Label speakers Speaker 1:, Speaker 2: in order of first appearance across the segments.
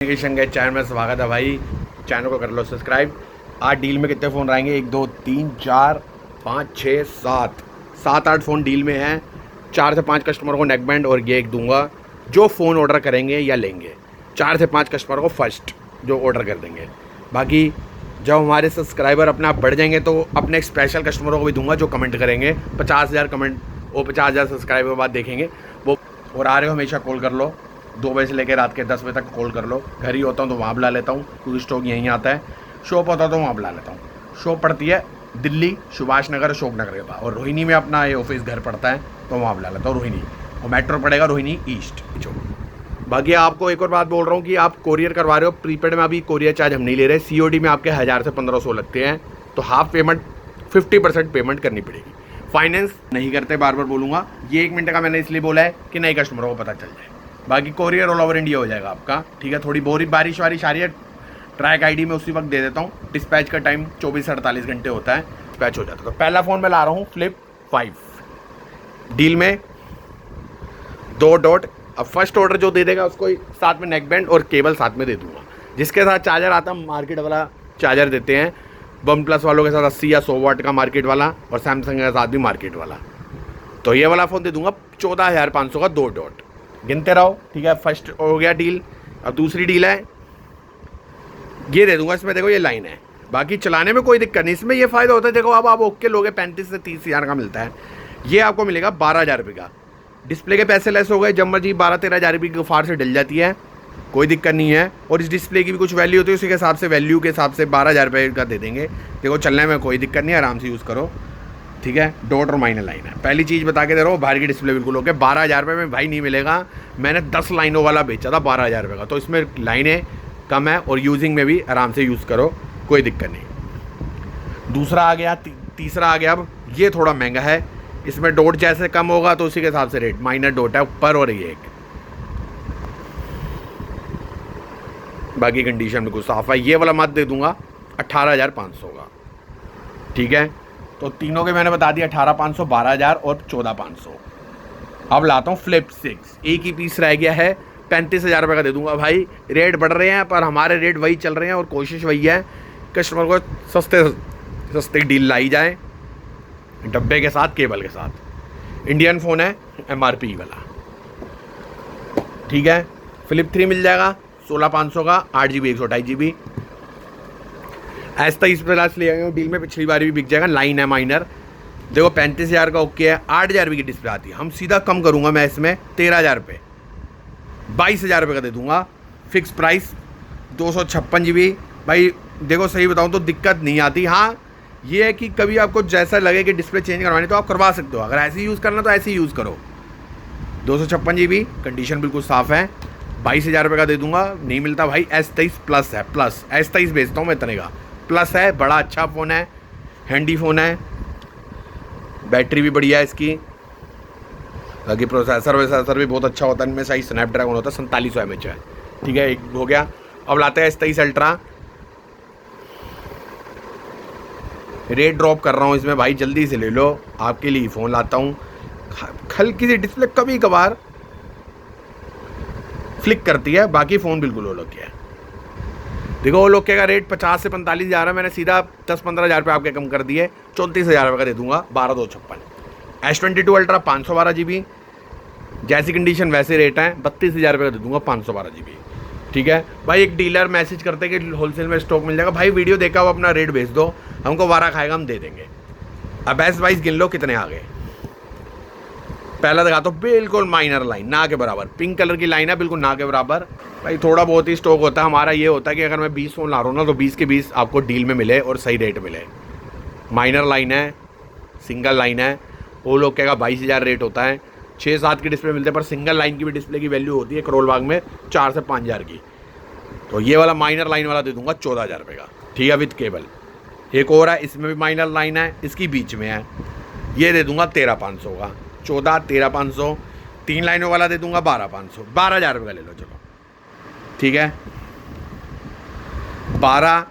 Speaker 1: Communication के channel में स्वागत है भाई। चैनल को कर लो सब्सक्राइब। आज डील में कितने फ़ोन रहेंगे? 1 2 3 4 5 6 7 7 8 फ़ोन डील में हैं। 4 से 5 कस्टमर को नेक बैंड और ये एक दूंगा जो फ़ोन ऑर्डर करेंगे या लेंगे। 4 से 5 कस्टमर को फर्स्ट जो ऑर्डर कर देंगे। बाकी जब हमारे सब्सक्राइबर अपने आप बढ़ जाएंगे तो अपने स्पेशल कस्टमरों को भी दूंगा जो कमेंट करेंगे। 50,000 कमेंट और 50,000 सब्सक्राइबर बाद देखेंगे वो। और आ रहे हो हमेशा कॉल कर लो, 2 बजे से लेकर रात के 10 बजे तक कॉल कर लो। घर ही होता हूँ तो वहाँ बुला लेता हूँ क्योंकि स्टॉक यहीं आता है। शॉप होता तो वहाँ बुला लेता हूँ। शॉप पड़ती है दिल्ली सुभाष नगर अशोक नगर के पास, और रोहिणी में अपना ये ऑफिस घर पड़ता है तो वहाँ बुला लेता हूँ रोहिणी। और मेट्रो पड़ेगा रोहिणी ईस्ट जो। बाकी आपको एक और बात बोल रहा हूँ कि आप कोरियर करवा रहे हो, प्रीपेड में अभी कोरियर चार्ज हम नहीं ले रहे। COD में आपके 1000 से 1500 लगते हैं, तो हाफ पेमेंट 50% पेमेंट करनी पड़ेगी। फाइनेंस नहीं करते, बार बार बोलूँगा। ये 1 मिनट का मैंने इसलिए बोला है कि नए कस्टमरों को पता चल जाए। बाकी कोरियर ऑल ओवर इंडिया हो जाएगा आपका, ठीक है। थोड़ी बारिश वारिश आ रही है, ट्रैक ID में उसी वक्त दे देता हूँ। डिस्पैच का टाइम 24 से 48 घंटे होता है, डिस्पैच हो जाता है। तो पहला फ़ोन मैं ला रहा हूँ फ्लिप 5 डील में 2 डॉट। अब फर्स्ट ऑर्डर जो दे देगा उसको साथ में नेक बैंड और केबल साथ में दे दूंगा। जिसके साथ चार्जर आता है मार्केट वाला चार्जर देते हैं। वन प्लस वालों के साथ 80 या 100 वाट का मार्केट वाला, और सैमसंग के साथ भी मार्केट वाला। तो ये वाला फ़ोन दे दूंगा 14,500 का 2 डॉट। गिनते रहो, ठीक है। फर्स्ट हो गया डील। अब दूसरी डील है, ये दे दूंगा। इसमें देखो ये लाइन है, बाकी चलाने में कोई दिक्कत नहीं। इसमें ये फ़ायदा होता है, देखो अब आप ओके लोगे 35 से 30,000 का मिलता है। ये आपको मिलेगा 12,000 रुपये का। डिस्प्ले के पैसे लेस हो गए, जब मर्जी 12-13,000 रुपये की फार से डल जाती है, कोई दिक्कत नहीं है। और इस डिस्प्ले की भी कुछ वैल्यू होती है, उसी के हिसाब से वैल्यू के हिसाब से 12,000 रुपये का दे देंगे। देखो चलने में कोई दिक्कत नहीं है, आराम से यूज़ करो, ठीक है। डॉट और माइनर लाइन है। पहली चीज़ बता के दे रहा हूँ, बाहर की डिस्प्ले बिल्कुल ओके। 12,000 रुपये में भाई नहीं मिलेगा। मैंने 10 लाइनों वाला बेचा था 12,000 रुपये का, तो इसमें लाइनें कम है और यूजिंग में भी आराम से यूज़ करो, कोई दिक्कत नहीं। दूसरा आ गया, तीसरा आ गया। अब ये थोड़ा महंगा है, इसमें डॉट जैसे कम होगा तो उसी के हिसाब से रेट। माइनर डॉट है ऊपर और ये एक, बाकी कंडीशन बिल्कुल साफ है। ये वाला मत दे दूंगा 18,500 का, ठीक है। तो तीनों के मैंने बता दिया, 18,500, 12,000 और 14,500। अब लाता हूँ फ्लिप 6। एक ही पीस रह गया है, 35,000 रुपये का दे दूंगा। भाई रेट बढ़ रहे हैं पर हमारे रेट वही चल रहे हैं, और कोशिश वही है कस्टमर को सस्ते डील लाई जाए, डब्बे के साथ, केबल के साथ। इंडियन फ़ोन है, MRP वाला, ठीक है। फ्लिप 3 मिल जाएगा 16,500 का, 8 GB 128 GB। S23 प्लस ले आए डील में, पिछली बार भी बिक जाएगा। लाइन है माइनर, देखो 35,000 का ओके है। 8,000 रुपये की डिस्प्ले आती है। हम सीधा कम करूँगा मैं इसमें 13,000 रुपये, 22,000 रुपये का दे दूँगा फिक्स प्राइस। 256 GB। भाई देखो सही बताऊँ तो दिक्कत नहीं आती। हाँ ये है कि कभी आपको जैसा लगे कि डिस्प्ले चेंज करवानी तो आप करवा सकते हो। अगर ऐसे यूज़ करना तो ऐसे ही यूज़ करो। 256 GB, कंडीशन बिल्कुल साफ़ है। 22,000 रुपये का दे दूंगा। नहीं मिलता भाई। S23 प्लस है, प्लस S23 बेचता हूँ मैं इतने का। प्लस है, बड़ा अच्छा फ़ोन है, हैंडी फ़ोन है, बैटरी भी बढ़िया है इसकी। बाकी प्रोसेसर भी बहुत अच्छा होता है इनमें। सही स्नैपड्रैगन होता है, 4700 mAh है, ठीक है। एक हो गया। अब लाते हैं S23 अल्ट्रा। रेट ड्रॉप कर रहा हूँ इसमें भाई, जल्दी से ले लो, आपके लिए फ़ोन लाता हूँ। हल्की सी डिस्प्ले कभी कभार फ्लिक करती है, बाकी फ़ोन बिल्कुल ओलोके है। देखो ओलोके का रेट 50 से 45,000 है, मैंने सीधा 10-15,000 रुपये आपके कम कर दिए। 34,000 रुपये का दे दूंगा, 12,256। S22 अल्ट्रा 512 GB, जैसी कंडीशन वैसे रेट है। 32,000 रुपये का दे दूंगा, 512 GB, ठीक है। भाई एक डीलर मैसेज करते कि होलसेल में स्टॉक मिल जाएगा। भाई वीडियो देखा हुआ अपना रेट भेज दो, हमको वारा खाएगा, हम दे देंगे। अब S वाइज गिन लो कितने आ गए। पहला दिखा तो बिल्कुल माइनर लाइन, ना के बराबर। पिंक कलर की लाइन है, बिल्कुल ना के बराबर। भाई थोड़ा बहुत ही स्टॉक होता है हमारा। ये होता है कि अगर मैं 20 फ़ोन ला रहा हूँ ना तो 20 के 20 आपको डील में मिले और सही रेट मिले। माइनर लाइन है, सिंगल लाइन है। ओलोके का 22,000 रेट होता है। 6-7 की डिस्प्ले मिलते हैं, पर सिंगल लाइन की भी डिस्प्ले की वैल्यू होती है करोल बाग में 4 से 5,000 की। तो ये वाला माइनर लाइन वाला दे दूंगा 14,000 रुपये का, ठीक है, विद केबल। एक और है, इसमें भी माइनर लाइन है, इसकी बीच में है। ये दे दूंगा 13,500 का। 14, 13,500। 3 लाइनों वाला दे दूंगा 12,500। 12,000 रुपये का ले लो, चलो, ठीक है। 12,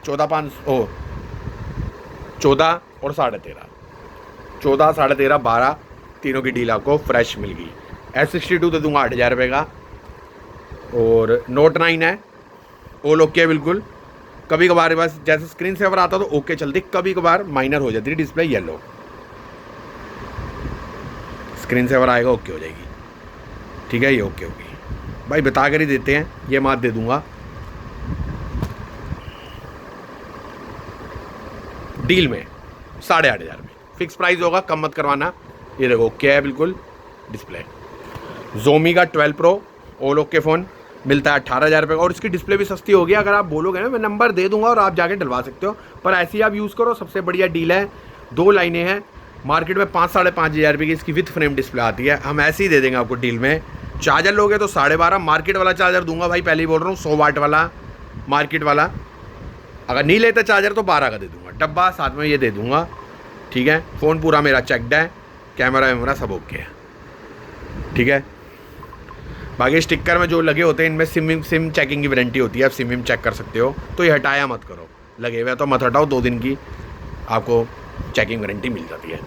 Speaker 1: 14,500, 14 और 13.5। 14, 13.5, 12, तीनों की डील आपको फ्रेश मिल गई। S62 दे दूंगा 8,000 रुपये का। और Note 9 है, ऑल ओके है बिल्कुल। कभी कभार बस जैसे स्क्रीन सेवर आता तो ओके चलती, कभी कभार माइनर हो जाती है डिस्प्ले येलो। स्क्रीन सेवर आएगा ओके हो जाएगी, ठीक है, ये ओके होगी भाई। बता कर ही देते हैं, ये मात दे दूंगा डील में 8,500 में, फिक्स प्राइस होगा, कम मत करवाना। ये देखो ओके है बिल्कुल डिस्प्ले। Xiaomi का 12 प्रो ऑल ओके फ़ोन मिलता है 18,000 रुपये का, और इसकी डिस्प्ले भी सस्ती होगी। अगर आप बोलोगे ना मैं नंबर दे दूंगा और आप जाके डलवा सकते हो, पर ऐसी आप यूज़ करो, सबसे बढ़िया डील है। 2 लाइनें हैं, मार्केट में 5-5,500 रुपये की इसकी विथ फ्रेम डिस्प्ले आती है, हम ऐसे ही दे देंगे आपको डील में। चार्जर लोगे तो 12.5 मार्केट वाला चार्जर दूंगा भाई, पहले ही बोल रहा हूँ, 100 वाट वाला मार्केट वाला। अगर नहीं लेते चार्जर तो 12 का दे दूंगा, डब्बा साथ में ये दे दूंगा, ठीक है। फ़ोन पूरा मेरा चेकड है, कैमरा वैमरा सब ओके है, ठीक है। बाकी स्टिकर में जो लगे होते हैं इनमें सिम चेकिंग की वारंटी होती है, आप सिम चेक कर सकते हो, तो ये हटाया मत करो, लगे हुए तो मत हटाओ, 2 दिन की आपको चेकिंग वारंटी मिल जाती है।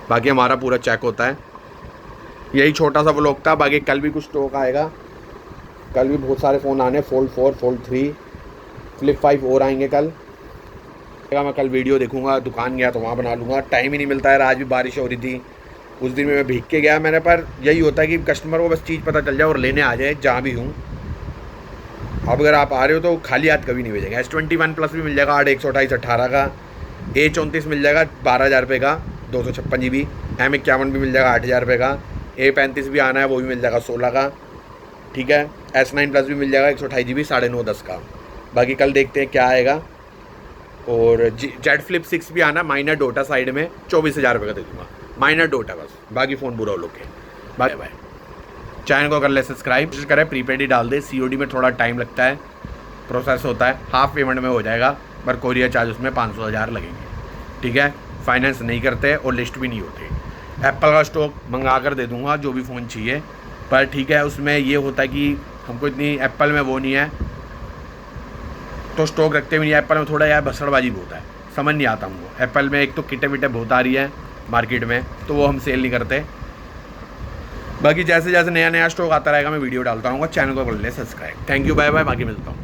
Speaker 1: बाकी हमारा पूरा चेक होता है। यही छोटा सा व्लॉग था, बाकी कल भी कुछ स्टॉक आएगा, कल भी बहुत सारे फ़ोन आने, फोल्ड 4, फोल्ड 3, फ्लिप 5 और आएंगे कल। मैं कल वीडियो देखूंगा, दुकान गया तो वहाँ बना लूँगा, टाइम ही नहीं मिलता है। आज भी बारिश हो रही थी, उस दिन में मैं भीग के गया मैंने, पर यही होता है कि कस्टमर को बस चीज़ पता चल जाए और लेने आ जाए जहाँ भी हूँ। अब अगर आप आ रहे हो तो खाली हाथ कभी नहीं भेजेंगे। S21 प्लस भी मिल जाएगा 8/128 18 का, A34 मिल जाएगा 12,000 रुपये का 256 GB, M51 भी मिल जाएगा 8,000 रुपये का, A35 भी आना है वो भी मिल जाएगा 16 का, ठीक है। S9 प्लस भी मिल जाएगा 128 GB 9.5-10 का। बाकी कल देखते हैं क्या आएगा। और जेड फ्लिप 6 भी आना, माइनर डोटा साइड में 24,000 रुपये का दे दूँगा, माइनर डोटा बस, बाकी फ़ोन पूरा लोग है। Bye bye. चैनल को कर ले सब्सक्राइब, करें, प्रीपेड ही डाल दे, COD में थोड़ा टाइम लगता है, प्रोसेस होता है, हाफ पेमेंट में हो जाएगा, पर कोरियर चार्ज उसमें 500-1000 लगेंगे, ठीक है। फाइनेंस नहीं करते और लिस्ट भी नहीं होती। एप्पल का स्टॉक मंगा कर दे दूँगा जो भी फ़ोन चाहिए, पर ठीक है, उसमें ये होता है कि हमको इतनी एप्पल में वो नहीं है तो स्टॉक रखते भी नहीं। एप्पल में थोड़ा यार भसड़बाजी बहुत है, समझ नहीं आता हमको। एप्पल में एक तो किटे विटे बहुत आ रही है मार्केट में, तो वो हम सेल नहीं करते। बाकी जैसे जैसे नया स्टॉक आता रहेगा मैं वीडियो डालता हूँ, चैनल को कर ले subscribe. Thank you, bye bye, बाकी मिलता हूँ।